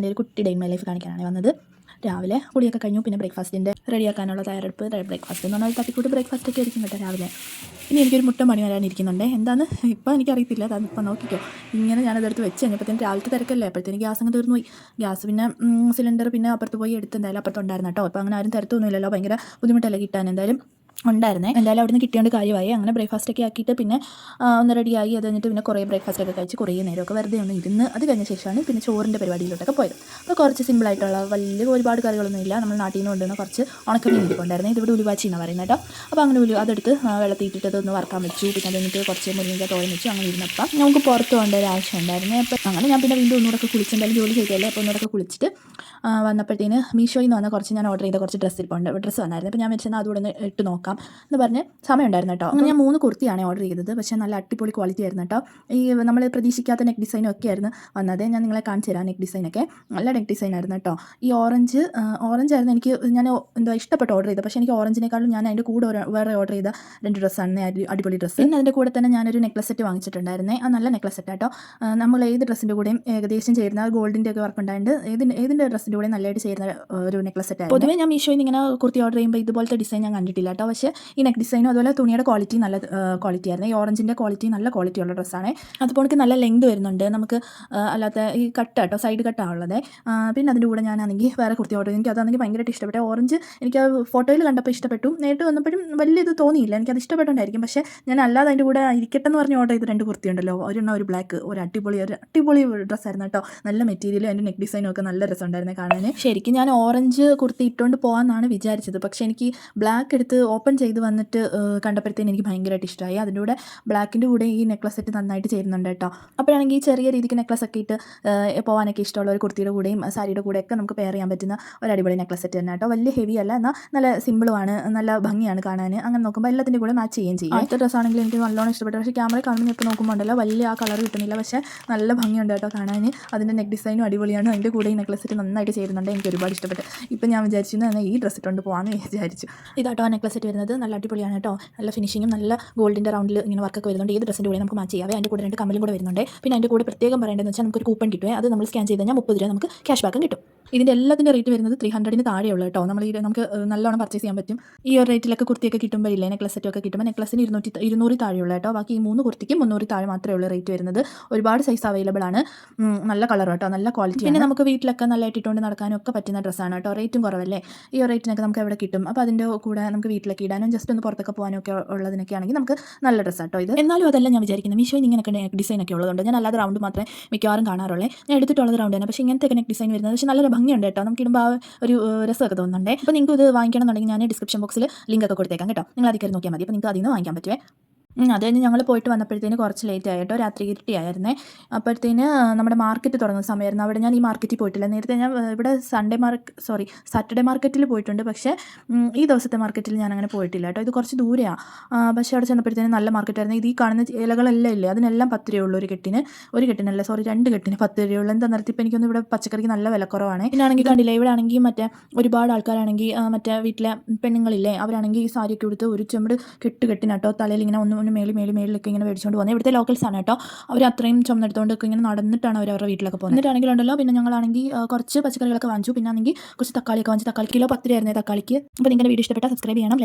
എൻ്റെ ഒരു കുട്ടി ഡേ മൈ ലൈഫ് കാണിക്കാനാണ് വന്നത്. രാവിലെ കുടിയൊക്കെ കഴിഞ്ഞു. പിന്നെ ബ്രേക്ക്ഫാസ്റ്റിൻ്റെ റെഡിയാക്കാനുള്ള തയ്യാറെടുപ്പ്. ബ്രേക്ക്ഫാസ്റ്റ് എന്ന് പറഞ്ഞാൽ തട്ടിക്കൂട്ട് ബ്രേക്ക്ഫാസ്റ്റൊക്കെ ആയിരിക്കും കേട്ടോ രാവിലെ. ഇനി എനിക്കൊരു മുട്ട പണി വരാനിരിക്കുന്നുണ്ട്. എന്താണെന്ന് ഇപ്പോൾ എനിക്കറിയത്തില്ല. അതിപ്പോൾ നോക്കിക്കോ. ഇങ്ങനെ ഞാനതെടുത്ത് വെച്ച് കഴിഞ്ഞപ്പോഴത്തേന് രാവിലത്തെ തിരക്കല്ലേ, അപ്പോഴത്തേന് ഗ്യാസ് അങ്ങ് തീർന്നു പോയി. ഗ്യാസ് പിന്നെ സിലിണ്ടർ പിന്നെ അപ്പുറത്ത് പോയി എടുത്ത് എന്തായാലും അപ്പുറത്തുണ്ടായിരുന്നു കേട്ടോ. അപ്പോൾ അങ്ങനെ ആരും തരത്തൊന്നുമില്ലല്ലോ, ഭയങ്കര ബുദ്ധിമുട്ടല്ലേ കിട്ടാൻ. എന്തായാലും എന്തായാലും അവിടെ നിന്ന് കിട്ടിയോണ്ട് കാര്യമായി. അങ്ങനെ ബ്രേക്ക്ഫാസ്റ്റൊക്കെ ആക്കിയിട്ട് പിന്നെ ഒന്ന് റെഡിയായി. അത് കഴിഞ്ഞിട്ട് പിന്നെ കുറേ ബ്രേക്ക്ഫാസ്റ്റൊക്കെ കഴിച്ച് കുറേ നേരമൊക്കെ വെറുതെ ഒന്ന് ഇരുന്ന് അത് കഴിഞ്ഞ ശേഷമാണ് പിന്നെ ചോറിൻ്റെ പരിപാടിയിലോട്ടൊക്കെ പോയത്. അപ്പോൾ കുറച്ച് സിമ്പിളായിട്ടുള്ള വലിയ ഒരുപാട് കറികളൊന്നും ഇല്ല. നമ്മൾ നാട്ടിൽ നിന്ന് കൊണ്ടുവന്ന കുറച്ച് ഉണക്കമീൻ ഇരിപ്പുണ്ടായിരുന്നു. ഇതിവിടെ ഉലുവാച്ചി എന്നാണ് പറയുന്നത് കേട്ടോ. അപ്പോൾ അങ്ങനെ അതെടുത്ത് വെള്ളത്തിയിട്ടിട്ട് അതൊന്ന് വറക്കാൻ വെച്ചു. പിന്നെ അത് കഴിഞ്ഞിട്ട് കുറച്ച് മുരിങ്ങ തോരൻ വെച്ചു. അങ്ങനെ ഇരുന്നപ്പം നമുക്ക് പുറത്ത് പോകേണ്ട ഒരു ആവശ്യം ഉണ്ടായിരുന്നു. അപ്പോൾ അങ്ങനെ ഞാൻ പിന്നെ വീണ്ടും ഒന്നുകൂടെ കുളിച്ച് എന്തായാലും ജോലി ചെയ്തല്ലേ. അപ്പോൾ ഒന്നുകൂടെ കുളിച്ചിട്ട് വന്നപ്പോഴത്തേന് മീഷോയിൽ നിന്ന് വന്ന കുറച്ച് ഞാൻ ഓർഡർ ചെയ്ത കുറച്ച് ഡ്രസ്സ് വന്നായിരുന്നു. അപ്പോൾ ഞാൻ വെച്ചാൽ അതുകൂടെ ഒന്ന് ഇട്ട് നോക്കാം എന്ന് പറഞ്ഞ് സമയം ഉണ്ടായിരുന്നു കേട്ടോ. അങ്ങനെ ഞാൻ 3 കുർത്തിയാണ് ഓർഡർ ചെയ്തത്. പക്ഷേ നല്ല അടിപൊളി ക്വാളിറ്റി ആയിരുന്നു കേട്ടോ. ഈ നമ്മൾ പ്രതീക്ഷിക്കാത്ത നെക്ക് ഡിസൈനും ഒക്കെ ആയിരുന്നു വന്നത്. ഞാൻ നിങ്ങളെ കാണിച്ചു തരാം. നെക്ക് ഡിസൈനൊക്കെ നല്ല നെക്ക് ഡിസൈൻ ആയിരുന്നു കേട്ടോ. ഈ ഓറഞ്ച് ആയിരുന്നു എനിക്ക് ഇഷ്ടപ്പെട്ട് ഓർഡർ ചെയ്തത്. പക്ഷേ എനിക്ക് ഓറഞ്ചിനേക്കാളും ഞാൻ അതിൻ്റെ കൂടെ വേറെ ഓർഡർ ചെയ്ത 2 ഡ്രസ്സാണ് അടിപൊളി ഡ്രസ്സ്. പിന്നെ അതിൻ്റെ കൂടെ തന്നെ ഞാനൊരു നെക്ലസ് സെറ്റ് വാങ്ങിച്ചിട്ടുണ്ടായിരുന്നേ. ആ നല്ല നെക്ലസ് സെറ്റ് കേട്ടോ. നമ്മൾ ഏത് ഡ്രസ്സിൻ്റെ കൂടെയും ഏകദേശം ചേരുന്ന ഗോൾഡിൻ്റെ ഒക്കെ വർക്ക് ഉണ്ടായിട്ട് ഏതിൻ്റെ ഡ്രസ്സിൻ്റെ കൂടെ നല്ലതായിട്ട് ചേരുന്ന ഒരു നെക്ലസ് സെറ്റ്. പൊതുവേ ഞാൻ മീഷോയിൽ നിന്ന് ഇങ്ങനെ കുർത്തി ഓർഡർ ചെയ്യുമ്പോൾ ഇതുപോലത്തെ ഡിസൈൻ ഞാൻ കണ്ടിട്ടില്ല കേട്ടോ. പക്ഷേ ഈ നെക്ക് ഡിസൈനും അതുപോലെ തുണിയുടെ ക്വാളിറ്റി നല്ല ക്വാളിറ്റി ആയിരുന്നു. ഈ ഓറഞ്ചിൻ്റെ ക്വാളിറ്റി നല്ല ക്വാളിറ്റിയുള്ള ഡ്രസ്സാണ്. അതുപോലെ എനിക്ക് നല്ല ലെങ്ത് വരുന്നുണ്ട്. നമുക്ക് അല്ലാത്ത ഈ കട്ട് കേട്ടോ, സൈഡ് കട്ടാണ് ഉള്ളത്. പിന്നെ അതിൻ്റെ കൂടെ ഞാനാണെങ്കിൽ വേറെ കുർത്തി ഓർഡർ ചെയ്തു. എനിക്ക് അതാണെങ്കിൽ ഭയങ്കരമായിട്ട് ഇഷ്ടപ്പെട്ടു. ഓറഞ്ച് എനിക്ക് ഫോട്ടോയിൽ കണ്ടപ്പോൾ ഇഷ്ടപ്പെട്ടു. നേരിട്ട് വന്നപ്പോഴും വലിയ ഇത് തോന്നിയില്ല. എനിക്കത് ഇഷ്ടപ്പെട്ടുകൊണ്ടായിരിക്കും. പക്ഷേ ഞാൻ അല്ലാതെ അതിൻ്റെ കൂടെ ഇരിക്കട്ടെ എന്ന് പറഞ്ഞ് ഓർഡർ ചെയ്ത് 2 കുർത്തി ഉണ്ടല്ലോ. ഒരെണ്ണം ഒരു ബ്ലാക്ക്, ഒരു അടിപൊളി ഡ്രസ്സായിരുന്നു കേട്ടോ. നല്ല മെറ്റീരിയലും അതിൻ്റെ നെക്ക് ഡിസൈനും ഒക്കെ നല്ല രസമുണ്ടായിരുന്നു കാണാൻ. ശരിക്കും ഞാൻ ഓറഞ്ച് കുർത്തി ഇട്ടുകൊണ്ട് പോകാമെന്നാണ് വിചാരിച്ചത്. പക്ഷേ എനിക്ക് ബ്ലാക്ക് എടുത്ത് ഓപ്പൺ ചെയ്ത് വന്നിട്ട് കണ്ടപ്പോഴത്തേന് എനിക്ക് ഭയങ്കരമായിട്ട് ഇഷ്ടമായി. അതിൻ്റെ കൂടെ ബ്ലാക്കിൻ്റെ കൂടെ ഈ നെക്ലസ് സെറ്റ് നന്നായിട്ട് ചേരുന്നുണ്ട് കേട്ടോ. അപ്പോഴാണെങ്കിൽ ചെറിയ രീതിക്ക് നെക്ലസ് ഒക്കെ ഇട്ട് പോകാനൊക്കെ ഇഷ്ടമുള്ള ഒരു കുർത്തിയുടെ കൂടെയും സാരിയുടെ കൂടെയൊക്കെ നമുക്ക് പെയർ ചെയ്യാൻ പറ്റുന്ന ഒരു അടിപൊളി നെക്ലസ് സെറ്റ് തന്നെ കേട്ടോ. വലിയ ഹെവി അല്ല, എന്നാൽ നല്ല സിമ്പിളുമാണ്, നല്ല ഭംഗിയാണ് കാണാൻ. അങ്ങനെ നോക്കുമ്പോൾ എല്ലാത്തിൻ്റെ കൂടെ മാച്ച് ചെയ്യുകയും ചെയ്യും. അടുത്ത ഡ്രസ്സാണെങ്കിൽ എനിക്ക് നല്ലോണം ഇഷ്ടപ്പെട്ടു. പക്ഷേ ക്യാമറ കാണുമ്പോൾ ഇപ്പോൾ നോക്കുമ്പോൾ ഉണ്ടല്ലോ വലിയ ആ കളർ കിട്ടുന്നില്ല. പക്ഷേ നല്ല ഭംഗിയുണ്ട് കേട്ടോ കാണാൻ. അതിൻ്റെ നെക്ക് ഡിസൈനും അടിപൊളിയാണ്. അതിൻ്റെ കൂടെ ഈ നെക്ലസ് സെറ്റ് നന്നായിട്ട് ചേരുന്നുണ്ട്. എനിക്ക് ഒരുപാട് ഇഷ്ടപ്പെട്ടു. ഇപ്പം ഞാൻ വിചാരിച്ചിരുന്നു ഈ ഡ്രസ്സ് ഇട്ടുകൊണ്ട് പോകാമെന്ന് വിചാരിച്ചു. ഇതാട്ടോ ആ നെക്ലസ് സെറ്റ് വരുന്നത്. നല്ല അടിപൊളിയാണ് കേട്ടോ. നല്ല ഫിനിഷിങ്ങും നല്ല ഗോൾഡിൻ്റെ റൗണ്ടിൽ ഇങ്ങനെ വർക്കൊക്കെ വരുന്നുണ്ട്. ഏത് ഡ്രസ്സിൻ്റെ കൂടെ നമുക്ക് മാച്ച് ചെയ്യാവേ. അതിൻ്റെ കൂടെ 2 കമ്മലും കൂടെ വരുന്നുണ്ട്. പിന്നെ അതിൻ്റെ കൂടെ പ്രത്യേകം പറയേണ്ടതെന്ന് വെച്ചാൽ നമുക്കൊരു കൂപ്പൺ കിട്ടുമേ. അത് നമ്മൾ സ്കാൻ ചെയ്ത് കഴിഞ്ഞാൽ 30 രൂപ നമുക്ക് ക്യാഷ് ബാക്കും കിട്ടും. ഇതിൻ്റെ എല്ലാത്തിൻ്റെ റേറ്റ് വരുന്നത് 300-ന് താഴെയുള്ള കേട്ടോ. നമുക്ക് നല്ലോണം പർച്ചേസ് ചെയ്യാൻ പറ്റും. ഈ ഒരു റേറ്റിലൊക്കെ കുർത്തിയൊക്കെ കിട്ടുമ്പോഴില്ലേ, നെക്ലസ് സെറ്റൊക്കെ കിട്ടുമ്പോൾ നെക്ലസിന് 200 താഴെയുള്ള കേട്ടോ. ബാക്കി ഈ 3 കുർത്തിക്ക് 300 താഴെ മാത്രമേ ഉള്ളൂ റേറ്റ് വരുന്നത്. ഒരുപാട് സൈസ് അവൈലബിൾ ആണ്. നല്ല കളർ കേട്ടോ, നല്ല ക്വാളിറ്റി. പിന്നെ നമുക്ക് വീട്ടിലൊക്കെ നല്ല ഇട്ടുകൊണ്ട് നടക്കാനും ഒക്കെ പറ്റുന്ന ഡ്രസ്സാണ് കേട്ടോ. റേറ്റും കുറവല്ലേ. ഈ ഒരു റേറ്റിനൊക്കെ നമുക്ക് എവിടെ കിട്ടും. അപ്പോൾ അതിൻ്റെ കൂടെ നമുക്ക് വീട്ടിലൊക്കെ ഇടാനും ജസ്റ്റ് ഒന്ന് പുറത്തൊക്കെ പോകാനും ഒക്കെ ഉള്ളതിനൊക്കെ ആണെങ്കിൽ നമുക്ക് നല്ല ഡ്രസ്സ് കേട്ടോ ഇത്. എന്നാലും അതല്ല ഞാൻ വിചാരിക്കുന്നത്. മീഷോയിൽ ഇങ്ങനെയൊക്കെ ഡിസൈൻ ഒക്കെ ഉള്ളതുകൊണ്ട് ഞാൻ അല്ലാതെ റൗണ്ട് മാത്രമേ മിക്കവാറും കാണാറുള്ളൂ. ഞാൻ എടുത്തിട്ടുള്ളത് റൗണ്ട് തന്നെ. പക്ഷേ ഇങ്ങനത്തെ നെക്ക് ഡിസൈൻ വരുന്നത് പക്ഷേ നല്ലൊരു ഭംഗിയുണ്ട് കേട്ടോ. നമുക്ക് ഇടുമ്പോൾ ഒരു രസമൊക്കെ തോന്നുന്നുണ്ട്. അപ്പോൾ നിങ്ങൾക്ക് ഇത് വാങ്ങിക്കണം എന്നുണ്ടെങ്കിൽ ഞാൻ ഡിസ്ക്രിപ്ഷൻ ബോക്സിൽ ലിങ്ക് ഒക്കെ കൊടുത്തേക്കാം കേട്ടോ. നിങ്ങൾ അതിൽ കയറി നോക്കിയാൽ മതി. അപ്പോൾ നിങ്ങൾക്ക് അതിൽ നിന്ന് വാങ്ങിക്കാൻ പറ്റുമേ. അത് കഴിഞ്ഞ് ഞങ്ങൾ പോയിട്ട് വന്നപ്പോഴത്തേന് കുറച്ച് ലേറ്റ് ആയിട്ടോ. രാത്രി ഇരുട്ടിയായിരുന്നേ. അപ്പോഴത്തേന് നമ്മുടെ മാർക്കറ്റ് തുടങ്ങുന്ന സമയമായിരുന്നു. അവിടെ ഞാൻ ഈ മാർക്കറ്റിൽ പോയിട്ടില്ല. നേരത്തെ ഞാൻ ഇവിടെ സാറ്റർഡേ മാർക്കറ്റിൽ പോയിട്ടുണ്ട്. പക്ഷേ ഈ ദിവസത്തെ മാർക്കറ്റിൽ ഞാൻ അങ്ങനെ പോയിട്ടില്ല കേട്ടോ. ഇത് കുറച്ച് ദൂരെയാണ്. പക്ഷേ അവിടെ ചെന്നപ്പോഴത്തേന് നല്ല മാർക്കറ്റായിരുന്നു. ഇത് ഈ കാണുന്ന ഇലകളെല്ലാം ഇല്ലേ, അതിനെല്ലാം 10 രൂപയുള്ളൂ ഒരു കെട്ടിന്. 2 കെട്ടിന് 10 രൂപയുള്ളൂ. എന്താ നിർത്തി ഇപ്പോൾ എനിക്കൊന്നും ഇവിടെ പച്ചക്കറിക്ക് നല്ല വിലക്കുറവാണ്. പിന്നാണെങ്കിൽ കണ്ടില്ല, ഇവിടെ ആണെങ്കിൽ മറ്റേ ഒരുപാട് ആൾക്കാരാണെങ്കിൽ മറ്റേ വീട്ടിലെ പെണ്ണുങ്ങളില്ലേ, അവരാണെങ്കിൽ ഈ സാരിയൊക്കെ എടുത്ത് ഒരു ചെമ്പട് കെട്ടിനാട്ടോ തലയിൽ ഇങ്ങനെ ഒന്ന് മേളിലൊക്കെ ഇങ്ങനെ മേടിച്ചുകൊണ്ട് പോകുന്നത്. ഇവിടുത്തെ ലോക്കൽസാണ് കേട്ടോ. അവർ അത്രയും ചുമന്നെടുത്തുകൊണ്ടൊക്കെ ഇങ്ങനെ നടന്നിട്ടാണ് അവരുടെ വീട്ടിലൊക്കെ പോകുന്നത്. എന്നിട്ടാണെങ്കിലുണ്ടല്ലോ പിന്നെ ഞങ്ങളാണെങ്കിൽ കുറച്ച് പച്ചക്കറികളൊക്കെ വാങ്ങിച്ചു. പിന്നെ ആണെങ്കിൽ കുറച്ച് തക്കാളിയൊക്കെ വാങ്ങിച്ചു. തക്കാളി കിലോ 10 രൂപയായിരുന്നേ തക്കാളിക്ക്. അപ്പോൾ നിങ്ങളുടെ വീഡിയോ ഇഷ്ടപ്പെട്ടാൽ സബ്സ്ക്രൈബ് ചെയ്യണം.